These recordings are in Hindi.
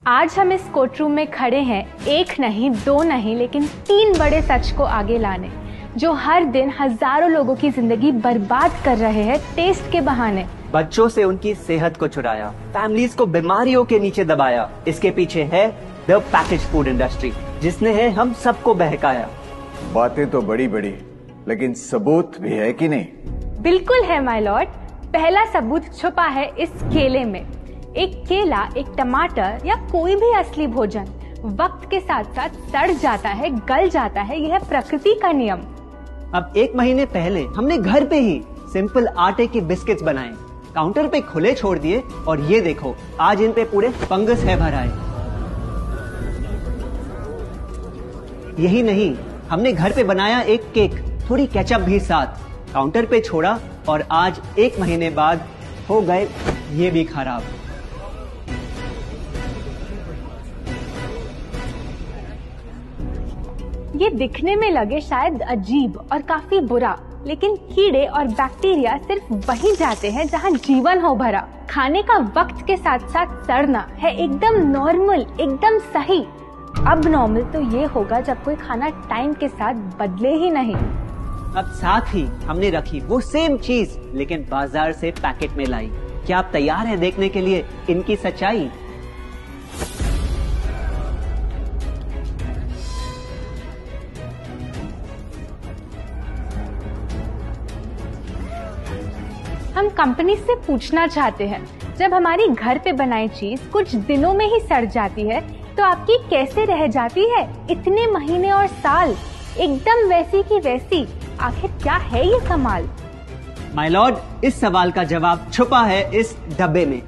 आज हम इस कोर्टरूम में खड़े हैं एक नहीं, दो नहीं, लेकिन 3 बड़े सच को आगे लाने, जो हर दिन हजारों लोगों की जिंदगी बर्बाद कर रहे हैं टेस्ट के बहाने। बच्चों से उनकी सेहत को चुराया, फैमिलीज को बीमारियों के नीचे दबाया। इसके पीछे है द पैकेज फूड इंडस्ट्री, जिसने है हम सबको बहकाया। बातें तो बड़ी बड़ी, लेकिन सबूत भी है कि नहीं? बिल्कुल है माय लॉर्ड। पहला सबूत छुपा है इस केले में। एक केला, एक टमाटर या कोई भी असली भोजन वक्त के साथ साथ सड़ जाता है, गल जाता है। यह प्रकृति का नियम। अब 1 महीने पहले हमने घर पे ही सिंपल आटे की बिस्किट्स बनाए, काउंटर पे खुले छोड़ दिए और ये देखो आज इन पे पूरे फंगस है भर आए। यही नहीं, हमने घर पे बनाया एक केक, थोड़ी केचप भी साथ, काउंटर पे छोड़ा और आज 1 महीने बाद हो गए ये भी खराब। ये दिखने में लगे शायद अजीब और काफी बुरा, लेकिन कीड़े और बैक्टीरिया सिर्फ वहीं जाते हैं जहां जीवन हो भरा। खाने का वक्त के साथ साथ सड़ना है एकदम नॉर्मल, एकदम सही। अब नॉर्मल तो ये होगा जब कोई खाना टाइम के साथ बदले ही नहीं। अब साथ ही हमने रखी वो सेम चीज, लेकिन बाजार से पैकेट में लाई। क्या आप तैयार हैं देखने के लिए इनकी सच्चाई? हम कंपनी से पूछना चाहते हैं, जब हमारी घर पे बनाई चीज कुछ दिनों में ही सड़ जाती है तो आपकी कैसे रह जाती है इतने महीने और साल, एकदम वैसी की वैसी? आखिर क्या है ये कमाल? माय लॉर्ड, इस सवाल का जवाब छुपा है इस डब्बे में।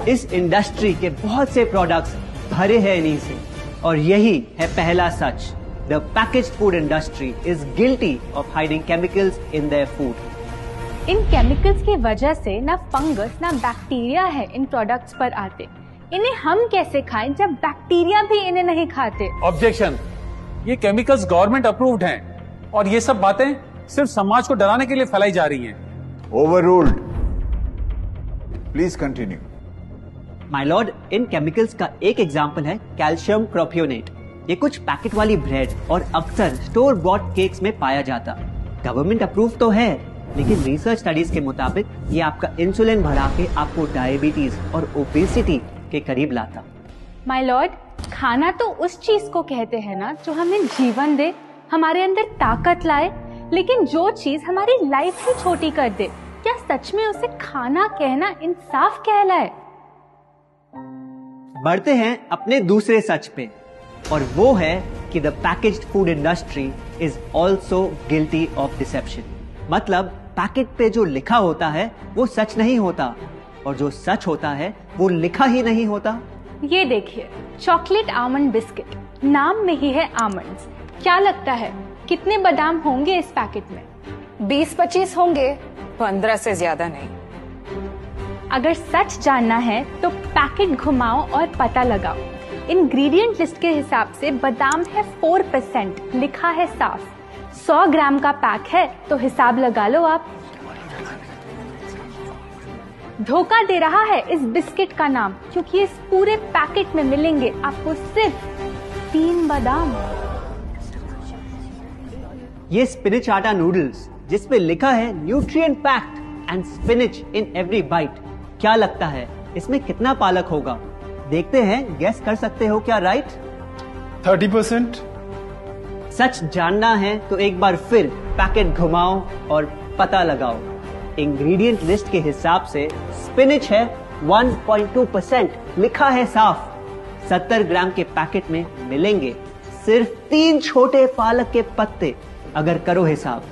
इस इंडस्ट्री के बहुत से प्रोडक्ट्स भरे हैं इन्हीं से, और यही है पहला सच। The packaged food industry is guilty of hiding chemicals in their food. In chemicals की वजह से ना फंगस ना बैक्टीरिया है इन प्रोडक्ट्स पर आते। इन्हें हम कैसे खाएं जब बैक्टीरिया भी इन्हें नहीं खाते? ऑब्जेक्शन, ये केमिकल्स गवर्नमेंट अप्रूव्ड हैं और ये सब बातें सिर्फ समाज को डराने के लिए फैलाई जा रही हैं। Overruled. Please continue. My Lord, in chemicals का एक एग्जांपल है कैल्शियम प्रोपियोनेट। ये कुछ पैकेट वाली ब्रेड और अक्सर स्टोर बॉट केक्स में पाया जाता। गवर्नमेंट अप्रूव तो है, लेकिन रिसर्च स्टडीज के मुताबिक ये आपका इंसुलिन बढ़ा के आपको डायबिटीज और ओबेसिटी के करीब लाता। माय लॉर्ड, खाना तो उस चीज को कहते हैं ना जो हमें जीवन दे, हमारे अंदर ताकत लाए, लेकिन जो चीज हमारी लाइफ ही छोटी कर दे, क्या सच में उसे खाना कहना इंसाफ कहलाए? बढ़ते हैं अपने दूसरे सच पे, और वो है कि the packaged food industry is also guilty of deception. मतलब पैकेट पे जो लिखा होता है वो सच नहीं होता, और जो सच होता है वो लिखा ही नहीं होता। ये देखिए, चॉकलेट आमंड बिस्किट, नाम में ही है आमंड्स। क्या लगता है कितने बादाम होंगे इस पैकेट में? 20-25 होंगे, 15 से ज्यादा नहीं। अगर सच जानना है तो पैकेट घुमाओ और पता लगाओ। इंग्रेडिएंट लिस्ट के हिसाब से बादाम है 4%, लिखा है साफ। 100 ग्राम का पैक है तो हिसाब लगा लो आप। धोखा दे रहा है इस बिस्किट का नाम, क्योंकि इस पूरे पैकेट में मिलेंगे आपको सिर्फ 3 बादाम। ये स्पिनिच आटा नूडल्स, जिसपे लिखा है nutrient packed and spinach in every bite. क्या लगता है इसमें कितना पालक होगा? देखते हैं, गेस कर सकते हो क्या राइट? 30%। सच जानना है तो एक बार फिर पैकेट घुमाओ और पता लगाओ। इंग्रेडिएंट लिस्ट के हिसाब से स्पिनिच है 1.2%, लिखा है साफ। 70 ग्राम के पैकेट में मिलेंगे सिर्फ 3 छोटे पालक के पत्ते, अगर करो हिसाब।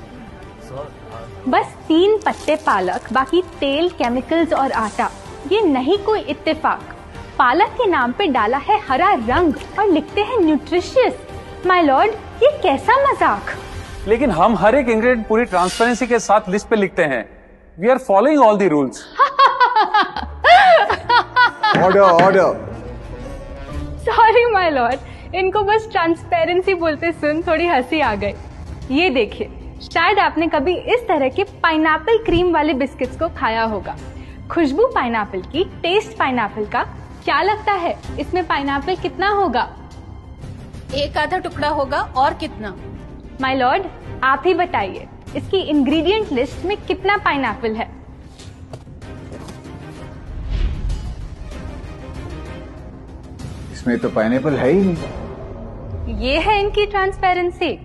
बस 3 पत्ते पालक, बाकी तेल, केमिकल्स और आटा। ये नहीं कोई इत्तेफाक। पालक के नाम पे डाला है हरा रंग और लिखते हैं न्यूट्रिशियस। माय लॉर्ड, ये कैसा मजाक? लेकिन हम हर एक इंग्रेडिएंट पूरी ट्रांसपेरेंसी के साथ लिस्ट पे लिखते हैं। We are following all the rules. Order order. Sorry my lord, इनको बस ट्रांसपेरेंसी बोलते सुन थोड़ी हंसी आ गई। ये देखिए, शायद आपने कभी इस तरह के पाइनएप्पल क्रीम वाले बिस्किट्स को खाया होगा। खुशबू पाइनएप्पल की, टेस्ट पाइनएप्पल का। क्या लगता है इसमें पाइनएप्पल कितना होगा? एक आधा टुकड़ा होगा, और कितना? माय लॉर्ड, आप ही बताइए, इसकी इंग्रेडिएंट लिस्ट में कितना पाइनएप्पल है? इसमें तो पाइनएप्पल है ही नहीं। ये है इनकी ट्रांसपेरेंसी।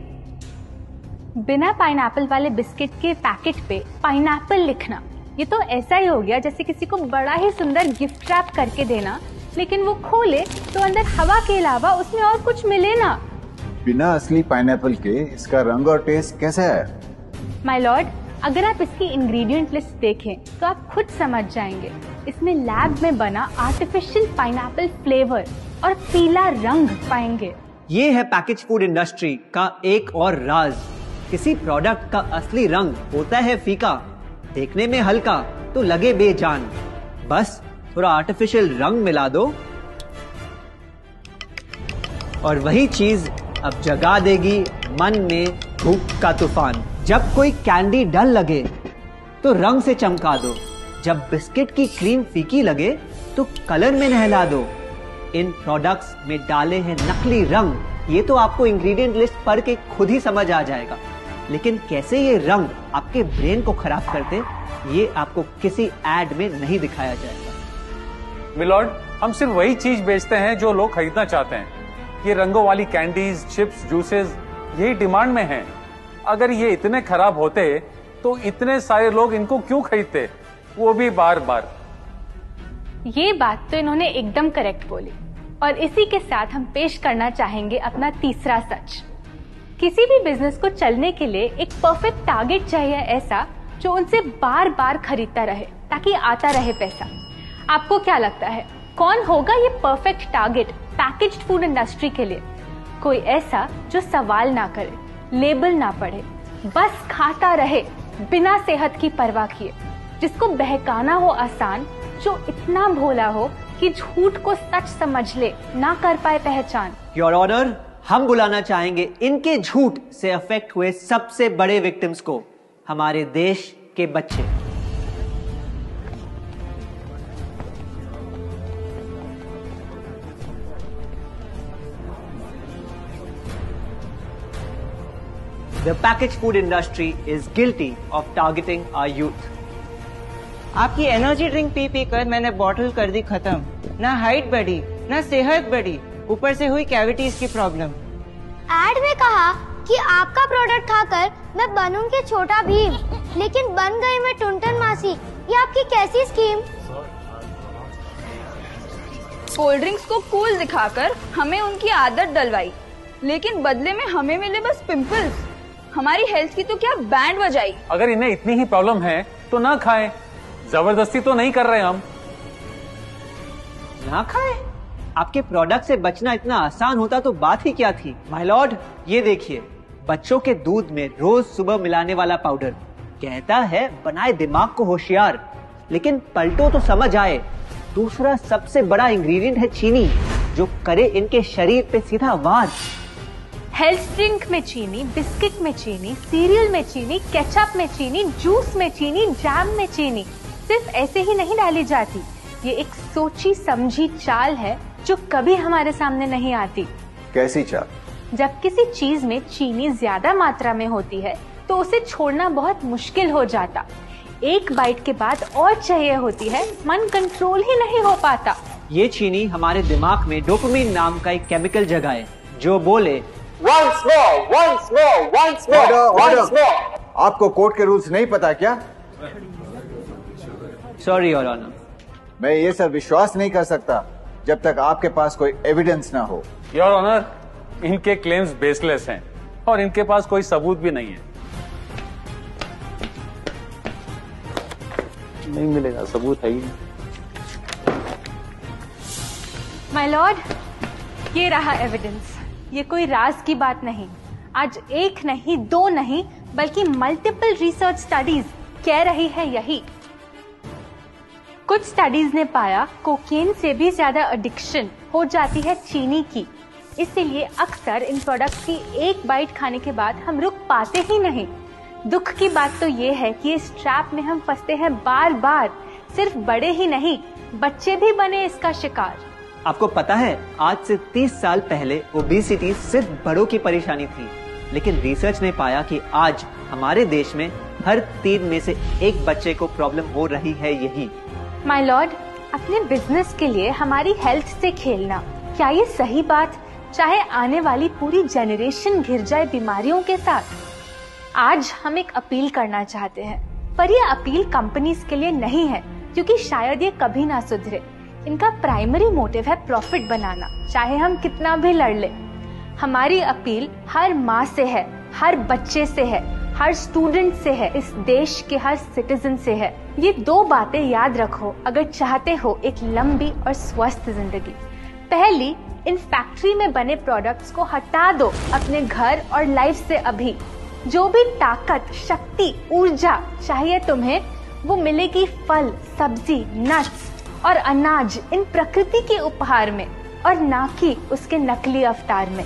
बिना पाइनएप्पल वाले बिस्किट के पैकेट पे पाइनएप्पल लिखना, ये तो ऐसा ही हो गया जैसे किसी को बड़ा ही सुंदर गिफ्ट रैप करके देना, लेकिन वो खोले तो अंदर हवा के अलावा उसमें और कुछ मिले ना। बिना असली पाइनएप्पल के इसका रंग और टेस्ट कैसा है? माय लॉर्ड, अगर आप इसकी इंग्रेडिएंट लिस्ट देखें तो आप खुद समझ जाएंगे। इसमें लैब में बना आर्टिफिशियल पाइनएप्पल फ्लेवर और पीला रंग पाएंगे। ये है पैकेज फूड इंडस्ट्री का एक और राज। किसी प्रोडक्ट का असली रंग होता है फीका, देखने में हल्का तो लगे बेजान। बस थोड़ा आर्टिफिशियल रंग मिला दो और वही चीज अब जगा देगी मन में भूख का तूफान। जब कोई कैंडी डल लगे तो रंग से चमका दो, जब बिस्किट की क्रीम फीकी लगे तो कलर में नहला दो। इन प्रोडक्ट्स में डाले हैं नकली रंग। ये तो आपको इंग्रेडिएंट लिस्ट पढ़ के खुद ही समझ आ जाएगा, लेकिन कैसे ये रंग आपके ब्रेन को खराब करते, ये आपको किसी एड में नहीं दिखाया जाएगा। मिलॉर्ड, हम सिर्फ वही चीज बेचते हैं जो लोग खरीदना चाहते हैं। ये रंगों वाली कैंडीज, चिप्स, जूसेस यही डिमांड में हैं। अगर ये इतने खराब होते तो इतने सारे लोग इनको क्यों खरीदते, वो भी बार बार। ये बात तो इन्होंने एकदम करेक्ट बोली, और इसी के साथ हम पेश करना चाहेंगे अपना तीसरा सच। किसी भी बिजनेस को चलने के लिए एक परफेक्ट टारगेट चाहिए, ऐसा जो उनसे बार बार खरीदता रहे ताकि आता रहे पैसा। आपको क्या लगता है कौन होगा ये perfect target packaged food industry के लिए? कोई ऐसा जो सवाल ना करे, लेबल ना पढ़े, बस खाता रहे बिना सेहत की परवाह किए, जिसको बहकाना हो आसान, जो इतना भोला हो कि झूठ को सच समझ ले, ना कर पाए पहचान। योर ऑनर, हम बुलाना चाहेंगे इनके झूठ से अफेक्ट हुए सबसे बड़े विक्टिम्स को, हमारे देश के बच्चे। The packaged food industry is guilty of targeting our youth. आपकी एनर्जी ड्रिंक पी पी कर मैंने बॉटल कर दी खत्म। ना हाइट बढ़ी, ना सेहत बढ़ी, ऊपर से हुई कैविटीज की प्रॉब्लम। एड में कहा कि आपका प्रोडक्ट खाकर मैं बनूंगी छोटा भीम, लेकिन बन गई मैं टुनटन मासी। ये आपकी कैसी स्कीम? कोल्ड ड्रिंक्स को कूल दिखाकर हमें उनकी आदत डलवाई, लेकिन बदले में हमें मिले बस पिंपल्स। हमारी हेल्थ की तो क्या बैंड बजाई। अगर इन्हें इतनी ही प्रॉब्लम है तो ना खाएं, जबरदस्ती तो नहीं कर रहे हम। ना खाएं? आपके प्रोडक्ट से बचना इतना आसान होता तो बात ही क्या थी। माय लॉर्ड, ये देखिए, बच्चों के दूध में रोज सुबह मिलाने वाला पाउडर कहता है बनाए दिमाग को होशियार, लेकिन पलटो तो समझ आए। दूसरा सबसे बड़ा इंग्रेडिएंट है चीनी, जो करे इनके शरीर पे सीधा वार। हेल्थ ड्रिंक में चीनी, बिस्किट में चीनी, सीरियल में चीनी, केचप में चीनी, जूस में चीनी, जैम में चीनी सिर्फ ऐसे ही नहीं डाली जाती। ये एक सोची समझी चाल है जो कभी हमारे सामने नहीं आती। कैसी चाल? जब किसी चीज में चीनी ज्यादा मात्रा में होती है तो उसे छोड़ना बहुत मुश्किल हो जाता। एक बाइट के बाद और चाहिए होती है, मन कंट्रोल ही नहीं हो पाता। ये चीनी हमारे दिमाग में डोपामिन नाम का एक केमिकल जगाए, जो बोले once more, once more, once more, once more. आपको कोर्ट के रूल्स नहीं पता क्या? Sorry your honour. मैं ये सब विश्वास नहीं कर सकता जब तक आपके पास कोई एविडेंस ना हो। योर ऑनर, इनके क्लेम्स बेसलेस हैं और इनके पास कोई सबूत भी नहीं है। नहीं मिलेगा, सबूत है ही नहीं। माय लॉर्ड, ये रहा एविडेंस। ये कोई राज की बात नहीं। आज एक नहीं, दो नहीं, बल्कि मल्टीपल रिसर्च स्टडीज कह रही है यही। कुछ स्टडीज ने पाया कोकेन से भी ज्यादा एडिक्शन हो जाती है चीनी की। इसीलिए अक्सर इन प्रोडक्ट्स की एक बाइट खाने के बाद हम रुक पाते ही नहीं। दुख की बात तो ये है कि इस ट्रैप में हम फंसते हैं बार बार। सिर्फ बड़े ही नहीं, बच्चे भी बने इसका शिकार। आपको पता है, आज से 30 साल पहले ओबेसिटी सिर्फ बड़ों की परेशानी थी, लेकिन रिसर्च ने पाया कि आज हमारे देश में हर 3 में से 1 बच्चे को प्रॉब्लम हो रही है यही। माय लॉर्ड, अपने बिजनेस के लिए हमारी हेल्थ से खेलना, क्या ये सही बात, चाहे आने वाली पूरी जनरेशन घिर जाए बीमारियों के साथ? आज हम एक अपील करना चाहते हैं, पर ये अपील कंपनीज के लिए नहीं है, क्योंकि शायद ये कभी ना सुधरे। इनका प्राइमरी मोटिव है प्रॉफिट बनाना, चाहे हम कितना भी लड़ ले। हमारी अपील हर माँ से है, हर बच्चे से है, हर स्टूडेंट से है, इस देश के हर सिटीजन से है। ये 2 बातें याद रखो अगर चाहते हो एक लंबी और स्वस्थ जिंदगी। पहली, इन फैक्ट्री में बने प्रोडक्ट्स को हटा दो अपने घर और लाइफ से अभी। जो भी ताकत, शक्ति, ऊर्जा चाहिए तुम्हें, वो मिलेगी फल, सब्जी, नट्स और अनाज इन प्रकृति के उपहार में, और ना कि उसके नकली अवतार में।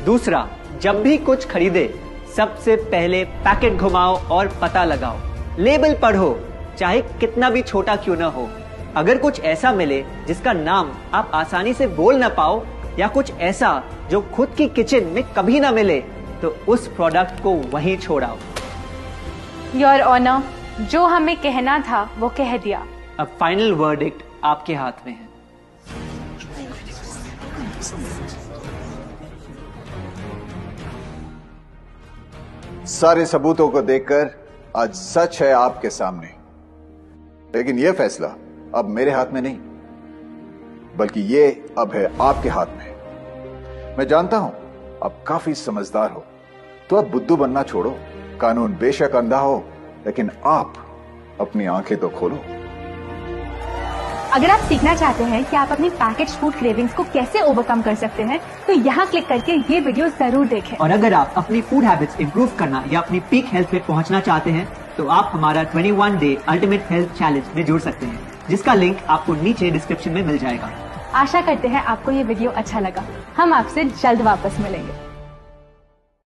दूसरा, जब भी कुछ खरीदे सबसे पहले पैकेट घुमाओ और पता लगाओ। लेबल पढ़ो, चाहे कितना भी छोटा क्यों ना हो। अगर कुछ ऐसा मिले जिसका नाम आप आसानी से बोल ना पाओ, या कुछ ऐसा जो खुद की किचन में कभी ना मिले, तो उस प्रोडक्ट को वहीं छोड़ाओ। योर ऑनर, जो हमें कहना था वो कह दिया। अब फाइनल वर्डिक्ट आपके हाथ में है। सारे सबूतों को देखकर आज सच है आपके सामने, लेकिन यह फैसला अब मेरे हाथ में नहीं, बल्कि ये अब है आपके हाथ में। मैं जानता हूं आप काफी समझदार हो, तो अब बुद्धू बनना छोड़ो। कानून बेशक अंधा हो, लेकिन आप अपनी आंखें तो खोलो। अगर आप सीखना चाहते हैं कि आप अपनी पैकेज फूड क्रेविंग्स को कैसे ओवरकम कर सकते हैं, तो यहाँ क्लिक करके ये वीडियो जरूर देखें। और अगर आप अपनी फूड हैबिट्स इंप्रूव करना या अपनी पीक हेल्थ पे पहुँचना चाहते हैं, तो आप हमारा 21 डे अल्टीमेट हेल्थ चैलेंज में जुड़ सकते हैं, जिसका लिंक आपको नीचे डिस्क्रिप्शन में मिल जाएगा। आशा करते हैं आपको ये वीडियो अच्छा लगा। हम आपसे जल्द वापस मिलेंगे।